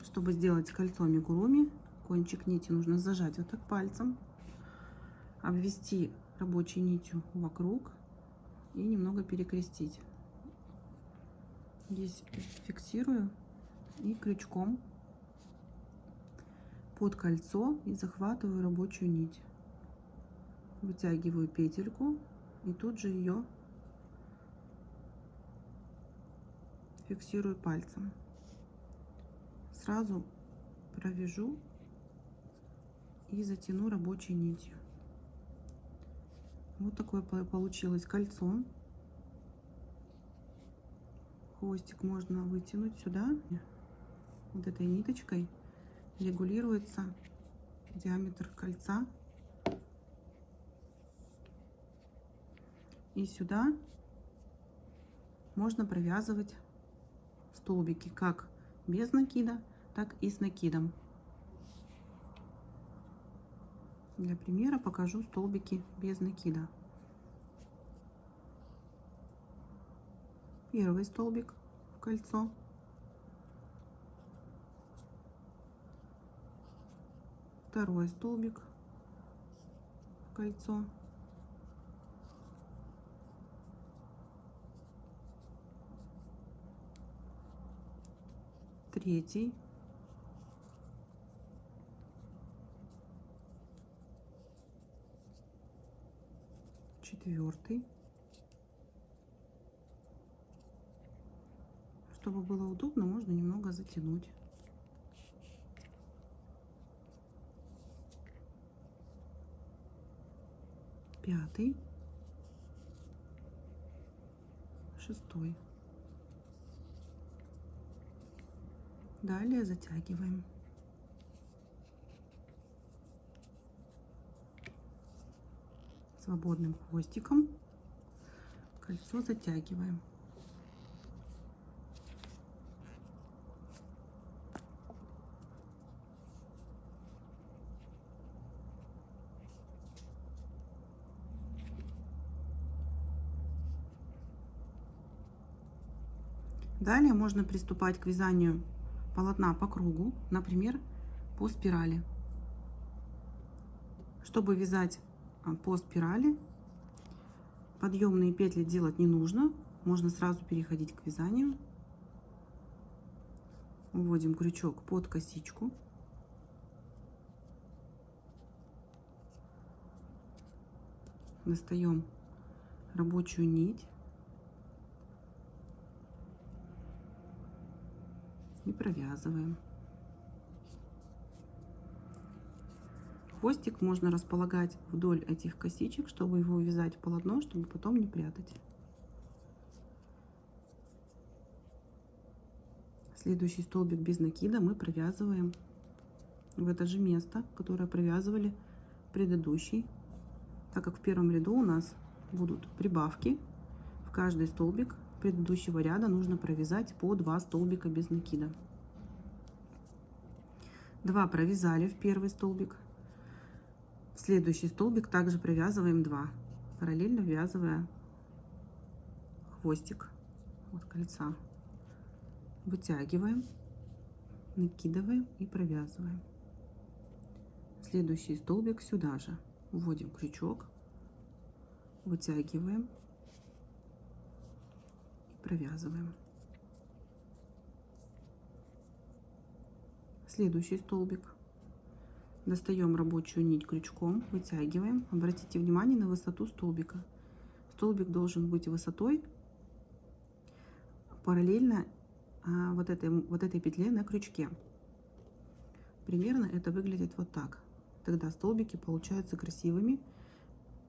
Чтобы сделать кольцо амигуруми, кончик нити нужно зажать вот так пальцем, обвести рабочей нитью вокруг и немного перекрестить. Здесь фиксирую и крючком под кольцо и захватываю рабочую нить. Вытягиваю петельку и тут же ее фиксирую пальцем. Сразу провяжу и затяну рабочей нитью. Вот такое получилось кольцо. Хвостик можно вытянуть сюда. Вот этой ниточкой регулируется диаметр кольца. И сюда можно провязывать столбики как без накида, так и с накидом. Для примера покажу столбики без накида. Первый столбик в кольцо. Второй столбик в кольцо. Третий. Четвертый. Чтобы было удобно, можно немного затянуть. Пятый. Шестой. Далее затягиваем. Свободным хвостиком кольцо затягиваем. Далее можно приступать к вязанию полотна по кругу, например, по спирали. Чтобы вязать по спирали, подъемные петли делать не нужно, можно сразу переходить к вязанию. Вводим крючок под косичку. Достаем рабочую нить и провязываем. Хвостик можно располагать вдоль этих косичек, чтобы его вязать в полотно, чтобы потом не прятать. Следующий столбик без накида мы провязываем в это же место, которое провязывали предыдущий. Так как в первом ряду у нас будут прибавки, в каждый столбик предыдущего ряда нужно провязать по 2 столбика без накида. 2 провязали в первый столбик. В следующий столбик также провязываем 2, параллельно ввязывая хвостик от кольца. Вытягиваем, накидываем и провязываем. Следующий столбик сюда же. Вводим крючок, вытягиваем и провязываем. Следующий столбик. Достаем рабочую нить крючком, вытягиваем. Обратите внимание на высоту столбика. Столбик должен быть высотой параллельно вот этой петле на крючке. Примерно это выглядит вот так. Тогда столбики получаются красивыми.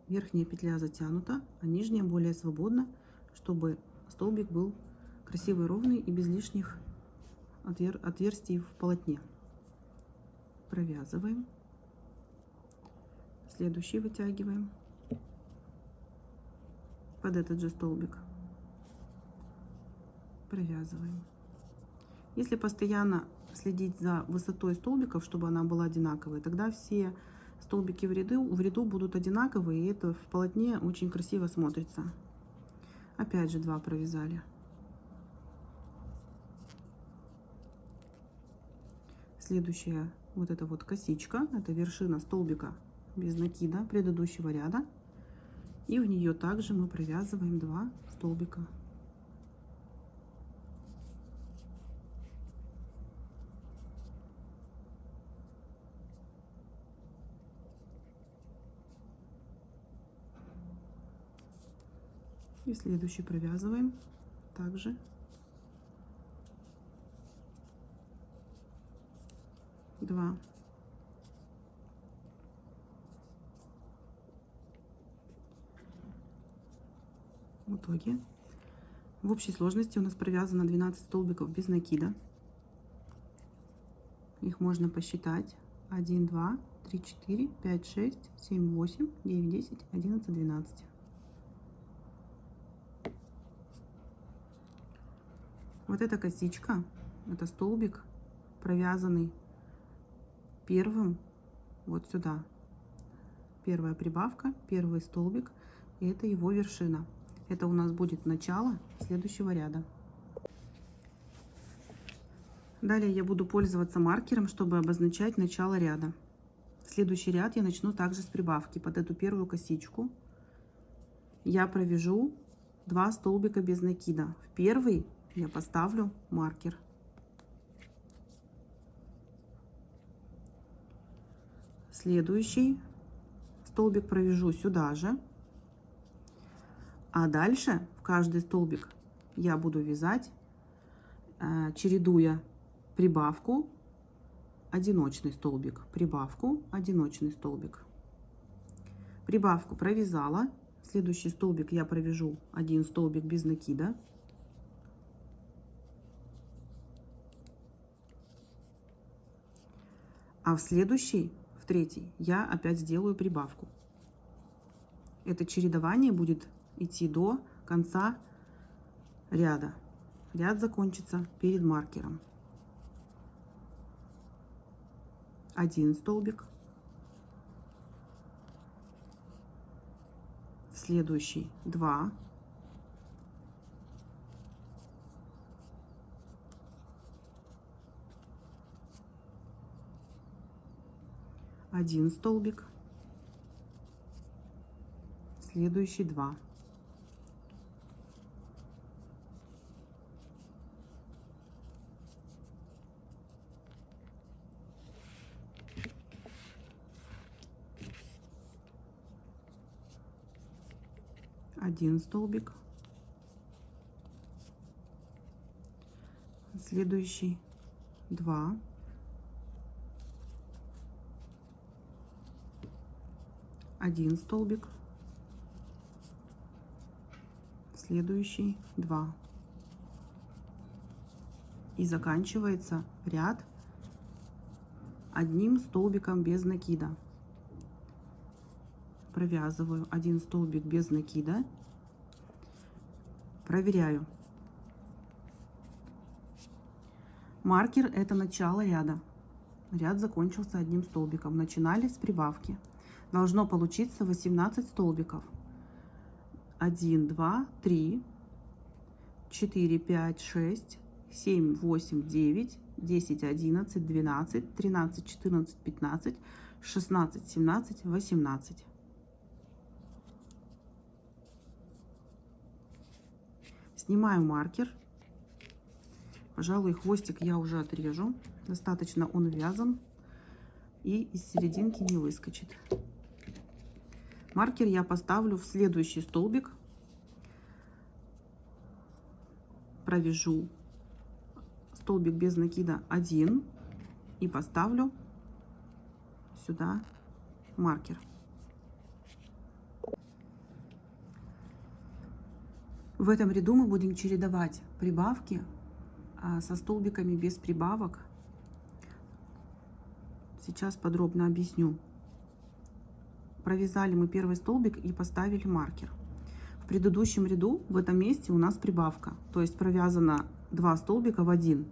Верхняя петля затянута, а нижняя более свободна, чтобы столбик был красивый, ровный и без лишних отверстий в полотне. Провязываем. Следующий вытягиваем под этот же столбик. Провязываем. Если постоянно следить за высотой столбиков, чтобы она была одинаковой, тогда все столбики в ряду будут одинаковые, и это в полотне очень красиво смотрится. Опять же 2 провязали. Следующая вот эта вот косичка, это вершина столбика без накида предыдущего ряда. И в нее также мы провязываем 2 столбика. И следующий провязываем также 2. В итоге в общей сложности у нас провязано 12 столбиков без накида. Их можно посчитать: 1, 2, 3, 4, 5, 6, 7, 8, 9, 10, 11, 12. Вот эта косичка, это столбик, провязанный первым вот сюда. Первая прибавка, первый столбик, и это его вершина. Это у нас будет начало следующего ряда. Далее я буду пользоваться маркером, чтобы обозначать начало ряда. Следующий ряд я начну также с прибавки. Под эту первую косичку я провяжу 2 столбика без накида. В первый я поставлю маркер. Следующий столбик провяжу сюда же. А дальше в каждый столбик я буду вязать, чередуя прибавку, одиночный столбик, прибавку, одиночный столбик. Прибавку провязала. Следующий столбик я провяжу 1 столбик без накида. А в следующий, в третий, я опять сделаю прибавку. Это чередование будет идти до конца ряда. Ряд закончится перед маркером. 1 столбик, следующий 2, один столбик, следующий 2. Один столбик, следующий 2, один столбик, следующий 2. И заканчивается ряд одним столбиком без накида. Провязываю 1 столбик без накида, проверяю. Маркер — это начало ряда. Ряд закончился 1 столбиком. Начинали с прибавки. Должно получиться 18 столбиков. 1, 2, 3, 4, 5, 6, 7, 8, 9, 10, 11, 12, 13, 14, 15, 16, 17, 18. Снимаю маркер. Пожалуй, хвостик я уже отрежу. Достаточно он вязан и из серединки не выскочит. Маркер я поставлю в следующий столбик. Провяжу столбик без накида 1 и поставлю сюда маркер. В этом ряду мы будем чередовать прибавки со столбиками без прибавок. Сейчас подробно объясню. Провязали мы первый столбик и поставили маркер. В предыдущем ряду в этом месте у нас прибавка, то есть провязано 2 столбика в 1.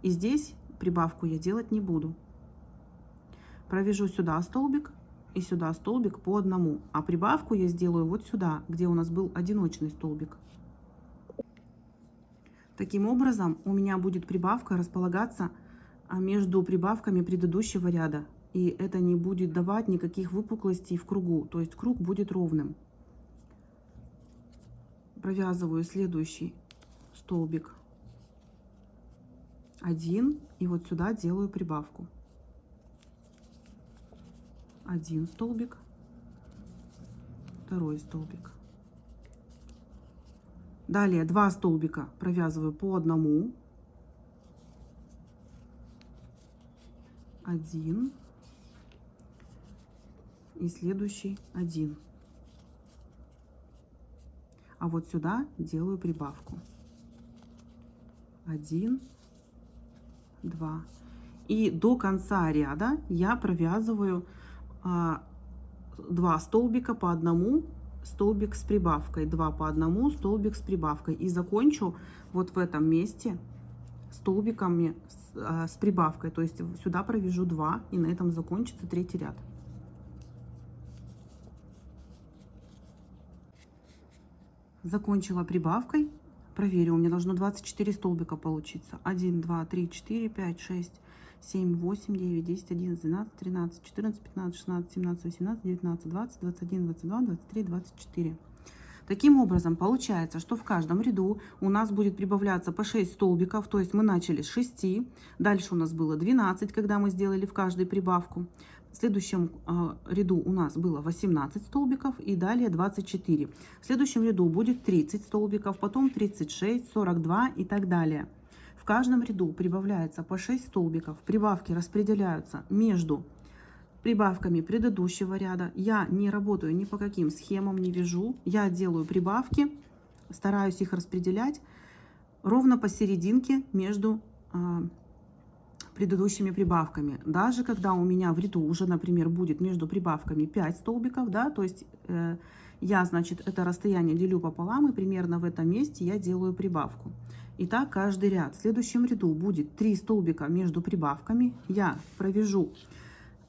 И здесь прибавку я делать не буду. Провяжу сюда столбик и сюда столбик по одному, а прибавку я сделаю вот сюда, где у нас был одиночный столбик. Таким образом, у меня будет прибавка располагаться между прибавками предыдущего ряда. И это не будет давать никаких выпуклостей в кругу. То есть круг будет ровным. Провязываю следующий столбик 1. И вот сюда делаю прибавку. 1 столбик. 2 столбик. Далее 2 столбика провязываю по одному. 1 и следующий 1. А вот сюда делаю прибавку. 1, 2. И до конца ряда я провязываю 2 столбика по одному, столбик с прибавкой, 2 по одному, столбик с прибавкой. И закончу вот в этом месте столбиками с прибавкой. То есть сюда провяжу 2, и на этом закончится третий ряд. Закончила прибавкой. Проверю, у меня должно 24 столбика получиться. 1, 2, 3, 4, 5, 6, 7, 8, 9, 10, 11, 12, 13, 14, 15, 16, 17, 18, 19, 20, 21, 22, 23, 24. Таким образом, получается, что в каждом ряду у нас будет прибавляться по 6 столбиков. То есть мы начали с 6, дальше у нас было 12, когда мы сделали в каждой прибавку. В следующем ряду у нас было 18 столбиков и далее 24. В следующем ряду будет 30 столбиков, потом 36, 42 и так далее. В каждом ряду прибавляется по 6 столбиков. Прибавки распределяются между прибавками предыдущего ряда. Я не работаю ни по каким схемам, не вяжу. Я делаю прибавки, стараюсь их распределять ровно посерединке между предыдущими прибавками. Даже когда у меня в ряду уже, например, будет между прибавками 5 столбиков, да, то есть я, значит, это расстояние делю пополам, и примерно в этом месте я делаю прибавку. И так каждый ряд. В следующем ряду будет 3 столбика между прибавками. Я провяжу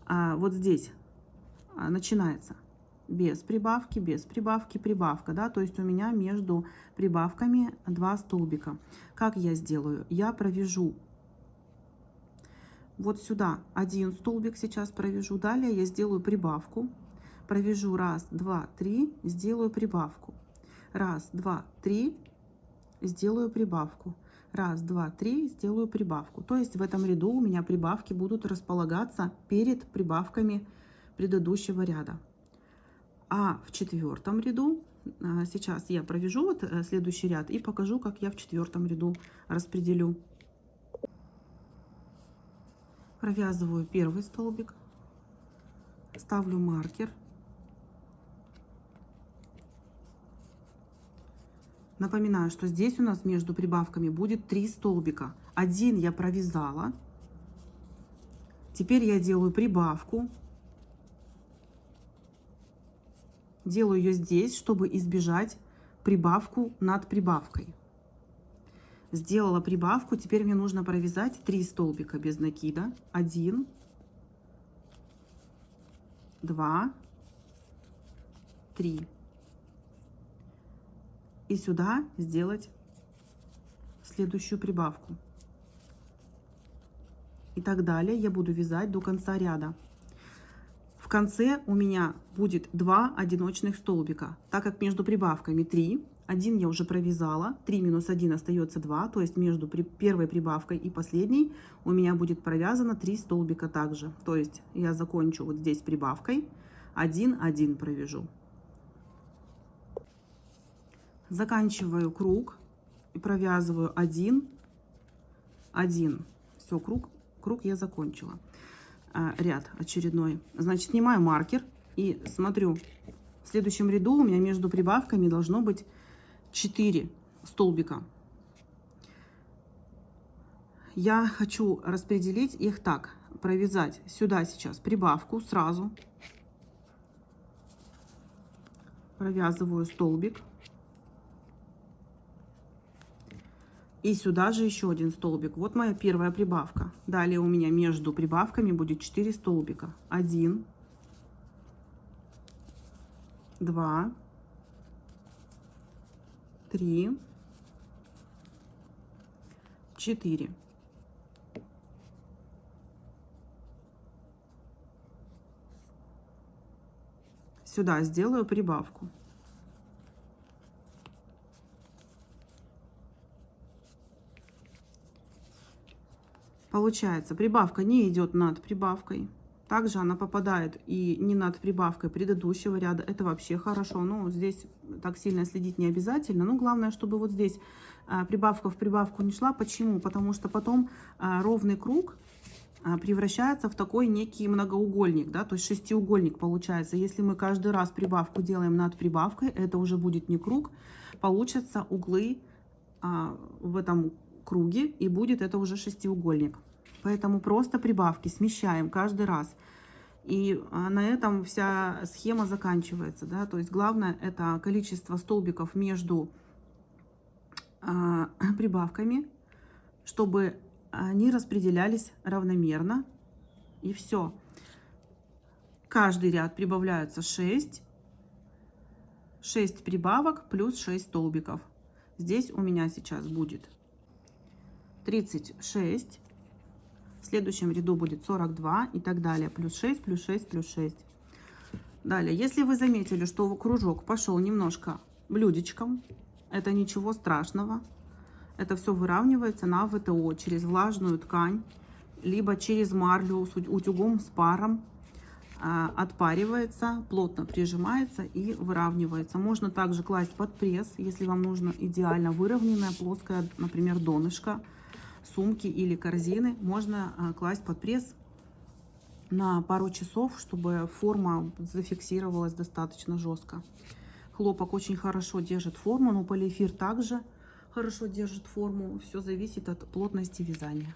вот здесь начинается без прибавки, прибавка, да, то есть у меня между прибавками 2 столбика. Как я сделаю? Я провяжу вот сюда 1 столбик, сейчас провяжу, далее я сделаю прибавку, провяжу 1, 2, 3, сделаю прибавку, 1, 2, 3, сделаю прибавку, 1, 2, 3, сделаю прибавку. То есть в этом ряду у меня прибавки будут располагаться перед прибавками предыдущего ряда. А в 4-м ряду, сейчас я провяжу вот следующий ряд и покажу, как я в 4-м ряду распределю. Провязываю 1 столбик, ставлю маркер. Напоминаю, что здесь у нас между прибавками будет 3 столбика. 1 я провязала. Теперь я делаю прибавку. Делаю ее здесь, чтобы избежать прибавку над прибавкой. Сделала прибавку, теперь мне нужно провязать 3 столбика без накида. 1, 2, 3. И сюда сделать следующую прибавку. И так далее я буду вязать до конца ряда. В конце у меня будет 2 одиночных столбика, так как между прибавками 3. 1 я уже провязала, 3 минус 1 остается 2, то есть между первой прибавкой и последней у меня будет провязано 3 столбика также. То есть я закончу вот здесь прибавкой, 1, 1 провяжу. Заканчиваю круг и провязываю 1, 1. Все, круг я закончила. Ряд очередной. Значит, снимаю маркер и смотрю. В следующем ряду у меня между прибавками должно быть 4 столбика. Я хочу распределить их так. Провязать сюда сейчас прибавку сразу. Провязываю столбик. И сюда же еще 1 столбик. Вот моя первая прибавка. Далее у меня между прибавками будет 4 столбика. 1, 2, 3, 4. сюда сделаю прибавку. Получается, прибавка не идет над прибавкой. Также она попадает и не над прибавкой предыдущего ряда. Это вообще хорошо. Но здесь так сильно следить не обязательно. Но главное, чтобы вот здесь прибавка в прибавку не шла. Почему? Потому что потом ровный круг превращается в такой некий многоугольник, да, то есть шестиугольник получается. Если мы каждый раз прибавку делаем над прибавкой, это уже будет не круг, получатся углы в этом круге, и будет это уже шестиугольник. Поэтому просто прибавки смещаем каждый раз. И на этом вся схема заканчивается, да, то есть главное это количество столбиков между прибавками, чтобы они распределялись равномерно, и все. Каждый ряд прибавляется 6 прибавок плюс 6 столбиков. Здесь у меня сейчас будет 36, в следующем ряду будет 42 и так далее, плюс 6, плюс 6, плюс 6. Далее, если вы заметили, что кружок пошел немножко блюдечком, это ничего страшного. Это все выравнивается на ВТО через влажную ткань, либо через марлю с утюгом с паром. Отпаривается, плотно прижимается и выравнивается. Можно также класть под пресс, если вам нужно идеально выровненное, плоское, например, донышко сумки или корзины. Можно класть под пресс на пару часов, чтобы форма зафиксировалась достаточно жестко. Хлопок очень хорошо держит форму, но полиэфир также хорошо держит форму. Все зависит от плотности вязания.